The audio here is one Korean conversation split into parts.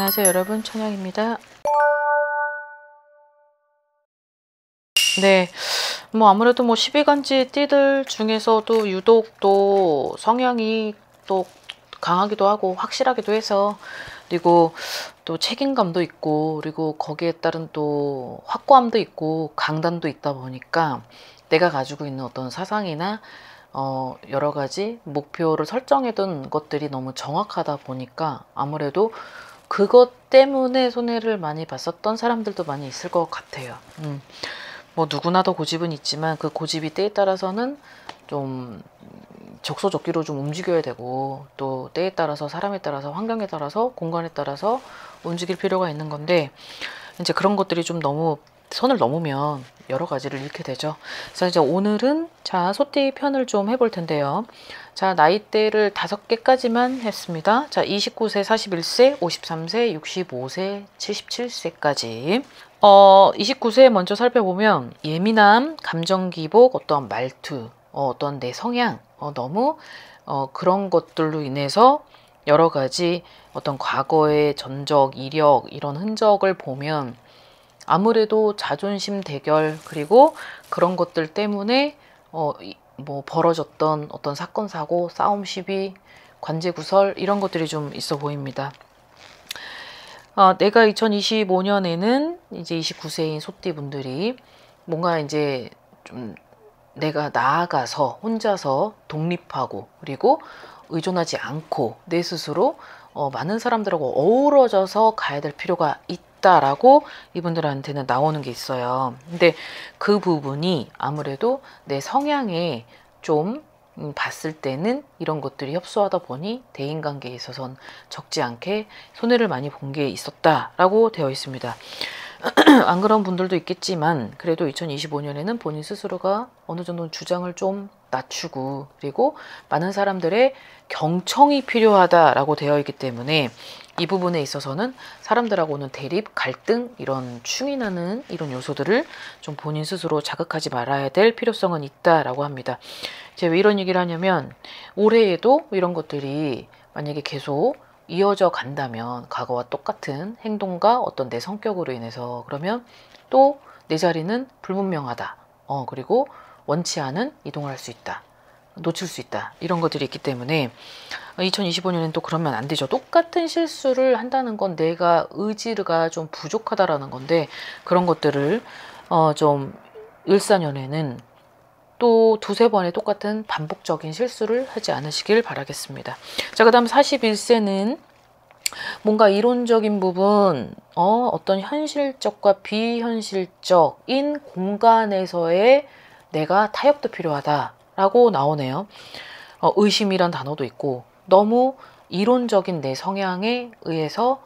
안녕하세요 여러분, 천영입니다. 네, 아무래도 12간지 띠들 중에서도 유독 또 성향이 또 강하기도 하고 확실하기도 해서, 그리고 또 책임감도 있고, 그리고 거기에 따른 또 확고함도 있고 강단도 있다 보니까 내가 가지고 있는 어떤 사상이나 여러 가지 목표를 설정해둔 것들이 너무 정확하다 보니까 아무래도 그것 때문에 손해를 많이 봤었던 사람들도 많이 있을 것 같아요. 누구나 더 고집은 있지만 그 고집이 때에 따라서는 좀 적소적기로 좀 움직여야 되고, 또 때에 따라서 사람에 따라서 환경에 따라서 공간에 따라서 움직일 필요가 있는 건데, 이제 그런 것들이 좀 너무 선을 넘으면 여러 가지를 잃게 되죠. 그래서 이제 오늘은 소띠 편을 좀 해볼 텐데요. 나이대를 5개까지만 했습니다. 29세, 41세, 53세, 65세, 77세까지. 29세 먼저 살펴보면 예민함, 감정 기복, 어떤 말투, 어떤 내 성향, 너무 그런 것들로 인해서 여러 가지 어떤 과거의 전적, 이력, 이런 흔적을 보면 아무래도 자존심 대결, 그리고 그런 것들 때문에 벌어졌던 어떤 사건, 사고, 싸움, 시비, 관제구설, 이런 것들이 좀 있어 보입니다. 내가 2025년에는 이제 29세인 소띠 분들이 뭔가 이제 좀 내가 나아가서 혼자서 독립하고, 그리고 의존하지 않고 내 스스로 많은 사람들하고 어우러져서 가야 될 필요가 있다라고 이분들한테는 나오는 게 있어요. 근데 그 부분이 아무래도 내 성향에 좀 봤을 때는 이런 것들이 협소하다 보니 대인관계에 있어서는 적지 않게 손해를 많이 본 게 있었다라고 되어 있습니다. 안 그런 분들도 있겠지만 그래도 2025년에는 본인 스스로가 어느 정도 주장을 좀 낮추고, 그리고 많은 사람들의 경청이 필요하다라고 되어 있기 때문에 이 부분에 있어서는 사람들하고는 대립, 갈등, 이런 충이 나는 이런 요소들을 좀 본인 스스로 자극하지 말아야 될 필요성은 있다라고 합니다. 제가 왜 이런 얘기를 하냐면, 올해에도 이런 것들이 만약에 계속 이어져 간다면, 과거와 똑같은 행동과 어떤 내 성격으로 인해서, 그러면 또 내 자리는 불분명하다. 그리고 원치 않은 이동을 할 수 있다. 놓칠 수 있다. 이런 것들이 있기 때문에 2025년엔 또 그러면 안 되죠. 똑같은 실수를 한다는 건 내가 의지가 좀 부족하다라는 건데, 그런 것들을 좀 을사년에는 또 두세 번의 똑같은 반복적인 실수를 하지 않으시길 바라겠습니다. 그 다음 41세는 뭔가 이론적인 부분, 어떤 현실적과 비현실적인 공간에서의 내가 타협도 필요하다라고 나오네요. 의심이란 단어도 있고, 너무 이론적인 내 성향에 의해서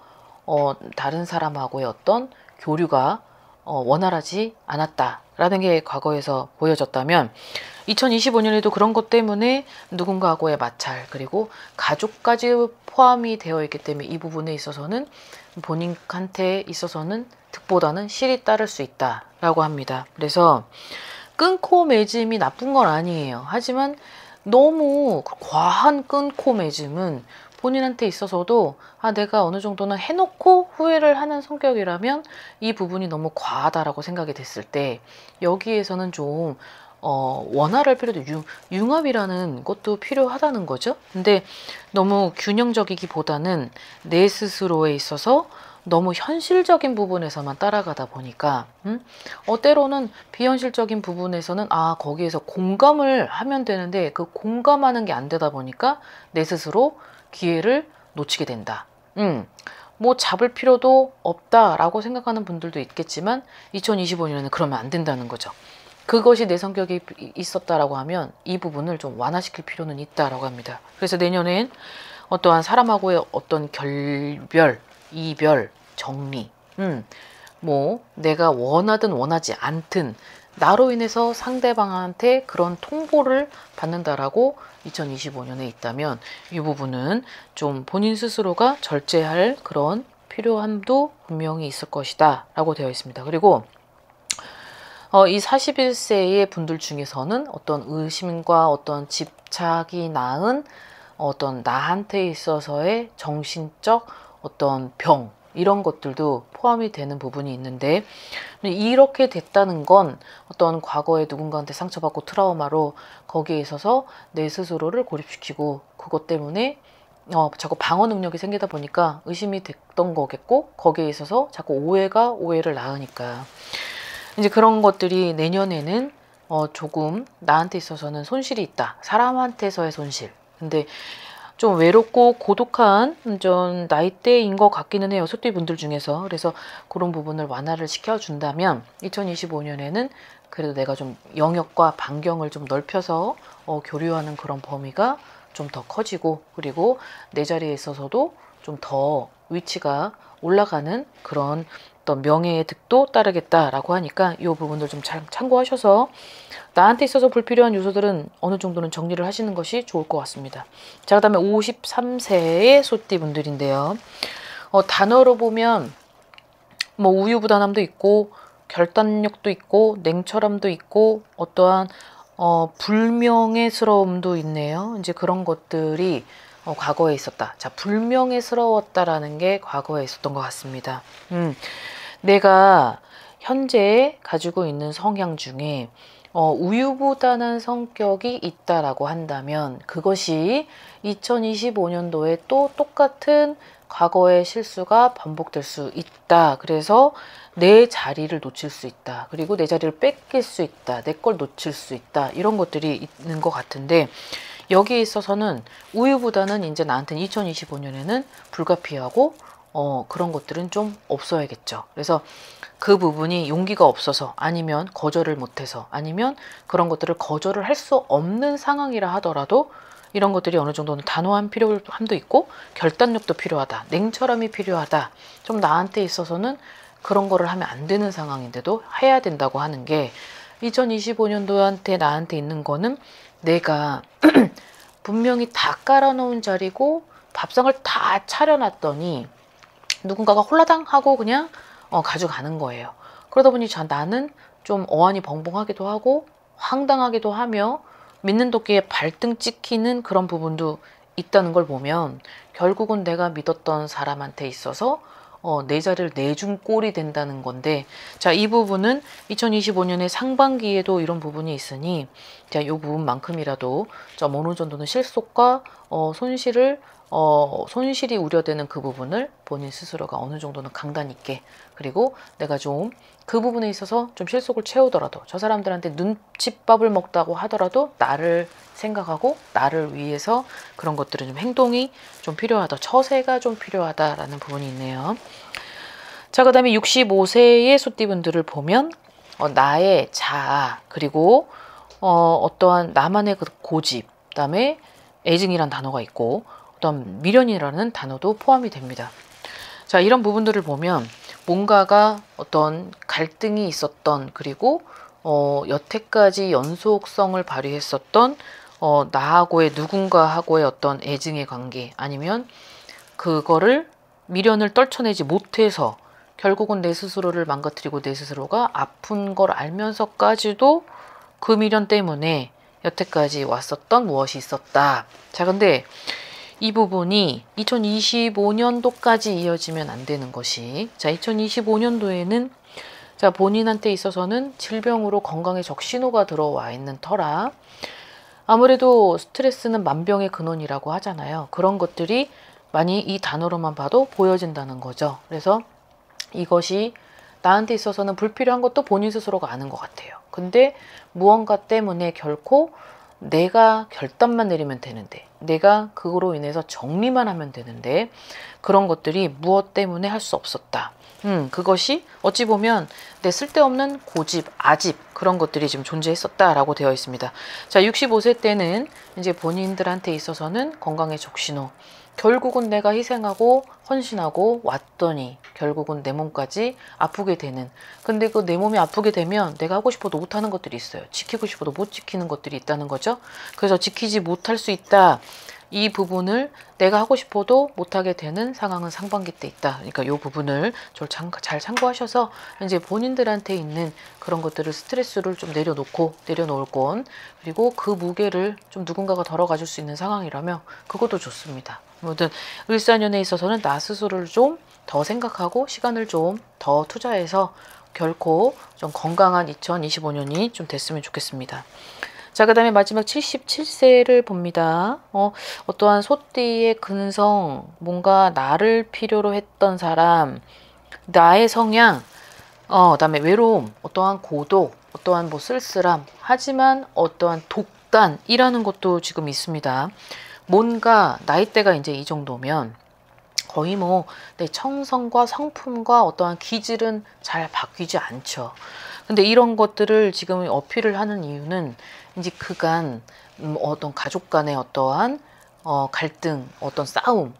다른 사람하고의 어떤 교류가 원활하지 않았다라는 게 과거에서 보여졌다면, 2025년에도 그런 것 때문에 누군가하고의 마찰, 그리고 가족까지 포함이 되어 있기 때문에 이 부분에 있어서는 본인한테 있어서는 득보다는 실이 따를 수 있다라고 합니다. 그래서 끊고 맺음이 나쁜 건 아니에요. 하지만 너무 과한 끊고 맺음은 본인한테 있어서도 내가 어느 정도는 해놓고 후회를 하는 성격이라면 이 부분이 너무 과하다라고 생각이 됐을 때, 여기에서는 좀 원활할 필요도, 융합이라는 것도 필요하다는 거죠. 근데 너무 균형적이기보다는 내 스스로에 있어서 너무 현실적인 부분에서만 따라가다 보니까 때로는 비현실적인 부분에서는 거기에서 공감을 하면 되는데, 그 공감하는 게 안 되다 보니까 내 스스로 기회를 놓치게 된다. 잡을 필요도 없다라고 생각하는 분들도 있겠지만 2025년에는 그러면 안 된다는 거죠. 그것이 내 성격이 있었다라고 하면 이 부분을 좀 완화시킬 필요는 있다라고 합니다. 그래서 내년엔 어떠한 사람하고의 어떤 결별, 이별, 정리, 내가 원하든 원하지 않든 나로 인해서 상대방한테 그런 통보를 받는다라고 2025년에 있다면, 이 부분은 좀 본인 스스로가 절제할 그런 필요함도 분명히 있을 것이다 라고 되어 있습니다. 그리고 이 41세의 분들 중에서는 어떤 의심과 어떤 집착이 낳은 어떤 나한테 있어서의 정신적 어떤 병, 이런 것들도 포함이 되는 부분이 있는데, 이렇게 됐다는 건 어떤 과거에 누군가한테 상처받고 트라우마로 거기에 있어서 내 스스로를 고립시키고 그것 때문에 자꾸 방어 능력이 생기다 보니까 의심이 됐던 거겠고, 거기에 있어서 자꾸 오해가 오해를 낳으니까 이제 그런 것들이 내년에는 조금 나한테 있어서는 손실이 있다. 사람한테서의 손실. 근데 좀 외롭고 고독한 좀 나이대인 것 같기는 해요. 소띠 분들 중에서. 그래서 그런 부분을 완화를 시켜준다면 2025년에는 그래도 내가 좀 영역과 반경을 좀 넓혀서 교류하는 그런 범위가 좀 더 커지고, 그리고 내 자리에 있어서도 좀 더 위치가 올라가는 그런 어떤 명예의 득도 따르겠다라고 하니까 이 부분들 좀 잘 참고하셔서 나한테 있어서 불필요한 요소들은 어느 정도는 정리를 하시는 것이 좋을 것 같습니다. 자, 그 다음에 53세의 소띠 분들인데요. 단어로 보면 뭐 우유부단함도 있고 결단력도 있고 냉철함도 있고 어떠한 불명예스러움도 있네요. 이제 그런 것들이 과거에 있었다. 자, 불명예스러웠다라는 게 과거에 있었던 것 같습니다. 내가 현재 가지고 있는 성향 중에 우유부단한 성격이 있다라고 한다면 그것이 2025년도에 또 똑같은 과거의 실수가 반복될 수 있다. 그래서 내 자리를 놓칠 수 있다. 그리고 내 자리를 뺏길 수 있다. 내 걸 놓칠 수 있다. 이런 것들이 있는 것 같은데, 여기에 있어서는 우유보다는 이제 나한테는 2025년에는 불가피하고 그런 것들은 좀 없어야겠죠. 그래서 그 부분이 용기가 없어서, 아니면 거절을 못해서, 아니면 그런 것들을 거절을 할 수 없는 상황이라 하더라도 이런 것들이 어느 정도는 단호한 필요함도 있고 결단력도 필요하다. 냉철함이 필요하다. 좀 나한테 있어서는 그런 거를 하면 안 되는 상황인데도 해야 된다고 하는 게, 2025년도한테 나한테 있는 거는 내가 분명히 다 깔아놓은 자리고 밥상을 다 차려놨더니 누군가가 홀라당 하고 그냥 가져가는 거예요. 그러다 보니 나는 좀 어안이 벙벙하기도 하고 황당하기도 하며 믿는 도끼에 발등 찍히는 그런 부분도 있다는 걸 보면, 결국은 내가 믿었던 사람한테 있어서 내 자리를 내준 꼴이 된다는 건데, 자, 이 부분은 2025년의 상반기에도 이런 부분이 있으니, 자, 이 부분만큼이라도 좀 어느 정도는 실속과 손실이 우려되는 그 부분을 본인 스스로가 어느 정도는 강단 있게, 그리고 내가 좀 그 부분에 있어서 좀 실속을 채우더라도, 저 사람들한테 눈칫밥을 먹다고 하더라도 나를 생각하고 나를 위해서 그런 것들은 좀 행동이 좀 필요하다, 처세가 좀 필요하다라는 부분이 있네요. 자, 그 다음에 65세의 소띠분들을 보면 나의 자아, 그리고 어떠한 나만의 그 고집, 그 다음에 애증이란 단어가 있고 어떤 미련이라는 단어도 포함이 됩니다. 자, 이런 부분들을 보면 뭔가가 어떤 갈등이 있었던, 그리고 여태까지 연속성을 발휘했었던 나하고의 누군가하고의 어떤 애증의 관계, 아니면 그거를 미련을 떨쳐내지 못해서 결국은 내 스스로를 망가뜨리고 내 스스로가 아픈 걸 알면서까지도 그 미련 때문에 여태까지 왔었던 무엇이 있었다. 자, 근데 이 부분이 2025년도까지 이어지면 안 되는 것이, 자, 2025년도에는 자, 본인한테 있어서는 질병으로 건강에 적신호가 들어와 있는 터라 아무래도 스트레스는 만병의 근원이라고 하잖아요. 그런 것들이 많이 이 단어로만 봐도 보여진다는 거죠. 그래서 이것이 나한테 있어서는 불필요한 것도 본인 스스로가 아는 것 같아요. 근데 무언가 때문에 결코 내가 결단만 내리면 되는데, 내가 그거로 인해서 정리만 하면 되는데, 그런 것들이 무엇 때문에 할 수 없었다. 그것이 어찌 보면 내 쓸데없는 고집, 아집, 그런 것들이 지금 존재했었다라고 되어 있습니다. 자, 65세 때는 이제 본인들한테 있어서는 건강의 적신호, 결국은 내가 희생하고 헌신하고 왔더니 결국은 내 몸까지 아프게 되는, 근데 그 내 몸이 아프게 되면 내가 하고 싶어도 못하는 것들이 있어요. 지키고 싶어도 못 지키는 것들이 있다는 거죠. 그래서 지키지 못할 수 있다, 이 부분을 내가 하고 싶어도 못하게 되는 상황은 상반기 때 있다. 그러니까 이 부분을 잘 참고하셔서 이제 본인들한테 있는 그런 것들을, 스트레스를 좀 내려놓을 건, 그리고 그 무게를 좀 누군가가 덜어가 줄 수 있는 상황이라면 그것도 좋습니다. 아무튼 을사년에 있어서는 나 스스로를 좀 더 생각하고 시간을 좀 더 투자해서 결코 좀 건강한 2025년이 좀 됐으면 좋겠습니다. 자, 그 다음에 마지막 77세를 봅니다. 어떠한 소띠의 근성, 뭔가 나를 필요로 했던 사람, 나의 성향, 그다음에 외로움, 어떠한 고독, 어떠한 뭐 쓸쓸함, 하지만 어떠한 독단이라는 것도 지금 있습니다. 뭔가 나이대가 이제 이 정도면 거의 뭐 내 청성과 성품과 어떠한 기질은 잘 바뀌지 않죠. 근데 이런 것들을 지금 어필을 하는 이유는 이제 그간 어떤 가족 간의 어떠한 갈등, 어떤 싸움,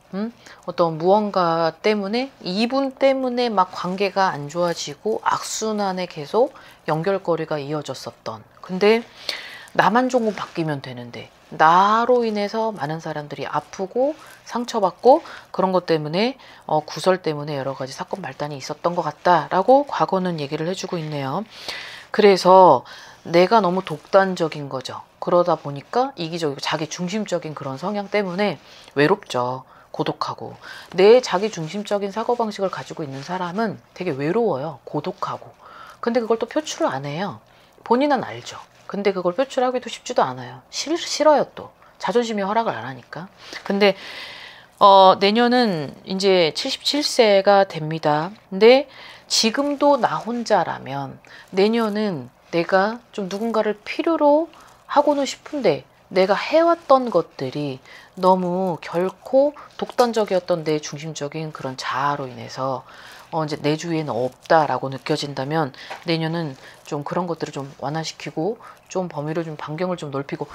어떤 무언가 때문에 이분 때문에 막 관계가 안 좋아지고 악순환에 계속 연결고리가 이어졌었던. 근데 나만 조금 바뀌면 되는데 나로 인해서 많은 사람들이 아프고 상처받고 그런 것 때문에 구설 때문에 여러 가지 사건 말단이 있었던 것 같다라고 과거는 얘기를 해주고 있네요. 그래서 내가 너무 독단적인 거죠. 그러다 보니까 이기적이고 자기 중심적인 그런 성향 때문에 외롭죠. 고독하고. 내 자기 중심적인 사고방식을 가지고 있는 사람은 되게 외로워요. 고독하고. 근데 그걸 또 표출을 안 해요. 본인은 알죠. 근데 그걸 표출하기도 쉽지도 않아요. 싫어요 또. 자존심이 허락을 안 하니까. 근데 내년은 이제 77세가 됩니다. 근데 지금도 나 혼자라면 내년은 내가 좀 누군가를 필요로 하고는 싶은데 내가 해왔던 것들이 너무 결코 독단적이었던 내 중심적인 그런 자아로 인해서 이제 내 주위에는 없다라고 느껴진다면 내년은 좀 그런 것들을 좀 완화시키고 좀 범위를 좀 반경을 좀 넓히고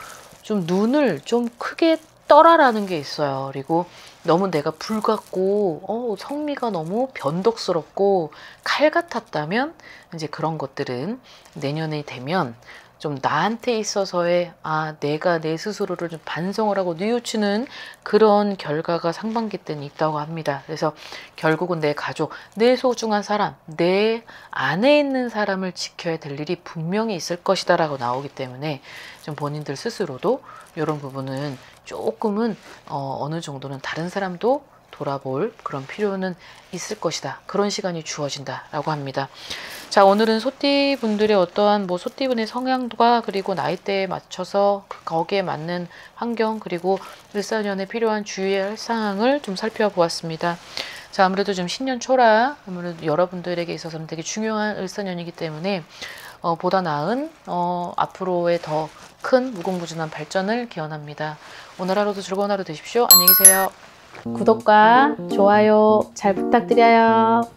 좀 눈을 좀 크게 떠라라는 게 있어요. 그리고 너무 내가 불같고 성미가 너무 변덕스럽고 칼 같았다면 이제 그런 것들은 내년이 되면 좀 나한테 있어서의 내가 내 스스로를 좀 반성을 하고 뉘우치는 그런 결과가 상반기 때는 있다고 합니다. 그래서 결국은 내 가족, 내 소중한 사람, 내 안에 있는 사람을 지켜야 될 일이 분명히 있을 것이다 라고 나오기 때문에 좀 본인들 스스로도 이런 부분은 조금은 어느 정도는 다른 사람도 돌아볼 그런 필요는 있을 것이다. 그런 시간이 주어진다 라고 합니다. 자, 오늘은 소띠 분들의 어떠한 뭐 소띠 분의 성향과 그리고 나이대에 맞춰서 거기에 맞는 환경 그리고 일사년에 필요한 주의해야 할 사항을 좀 살펴보았습니다. 자, 아무래도 좀 신년 초라 아무래도 여러분들에게 있어서는 되게 중요한 일사년이기 때문에 보다 나은 앞으로의 더 큰 무궁무진한 발전을 기원합니다. 오늘 하루도 즐거운 하루 되십시오. 안녕히 계세요. 구독과 좋아요 잘 부탁드려요.